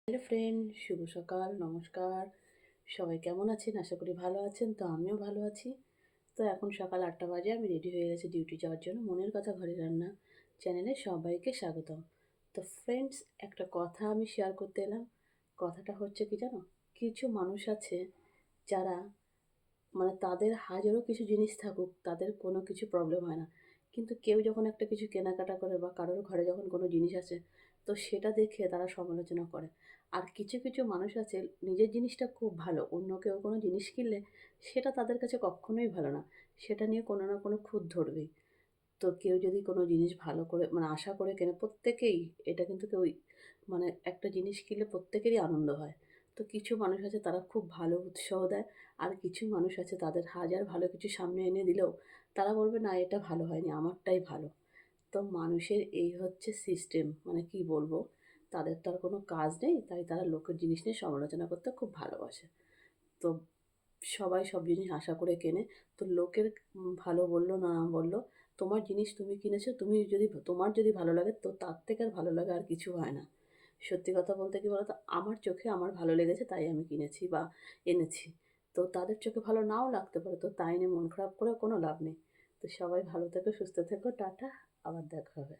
Hello friend, শুভ সকাল, নমস্কার। সবাই কেমন আছেন? আশা করি ভালো আছেন। তো আমিও ভালো আছি। তো এখন সকাল ৮টা বাজে, আমি রেডি হয়ে গেছি ডিউটি যাওয়ার জন্য। মনের কথা ঘরে রান্না চ্যানেলে সবাইকে স্বাগতম। তো ফ্রেন্ডস, একটা কথা আমি শেয়ার করতে এলাম। কথাটা হচ্ছে কি জানো? কিছু মানুষ আছে যারা তাদের হাজারো কিছু জিনিস থাকুক, তাদের কোনো কিছু প্রবলেম হয় না। কিন্তু কেউ যখন একটা কিছু কেনাকাটা করে বা কারোর ঘরে যখন কোনো জিনিস আসে, তো সেটা দেখে তারা সমালোচনা করে। আর কিছু, কিছু মানুষ আছে নিজের জিনিসটা খুব ভালো, অন্য কেউ কোনো জিনিস কিনলে সেটা তাদের কাছে কক্ষনোই ভালো না। সেটা নিয়ে কোনো না কোনো খুঁত ধরবেই। তো কেউ যদি কোনো জিনিস ভালো করে আশা করে কেনে, প্রত্যেকেই এটা কিন্তু কেউ একটা জিনিস কিনলে প্রত্যেকেরই আনন্দ হয়। তো কিছু মানুষ আছে তারা খুব ভালো উৎসাহ দেয়। আর কিছু মানুষ আছে তাদের হাজার ভালো কিছু সামনে এনে দিলেও তারা বলবে, "না, এটা ভালো হয়নি, আমারটাই ভালো।" তো মানুষের এই হচ্ছে সিস্টেম। কি বলবো? তাদের তো আর কোনো কাজ নেই, তাই তারা লোকের জিনিস নিয়ে সমালোচনা করতে খুব ভালোবাসে। তো সবাই সব জিনিস আশা করে কেনে। তো লোকের ভালো বলল না বলল, তোমার জিনিস তুমি কিনেছো, তোমার যদি ভালো লাগে তো তার থেকে আর ভালো লাগা আর কিছু হয় না। সত্যি কথা বলতে কি বলতো? আমার চোখে আমার ভালো লেগেছে তাই আমি কিনেছি বা এনেছি। তো তাদের চোখে ভালো নাও লাগতে পারে, তো তাই নিয়ে মন খারাপ করে কোনো লাভ নেই। তো সবাই ভালো থেকো, সুস্থ থেকো। টাটা, আবার দেখা হবে।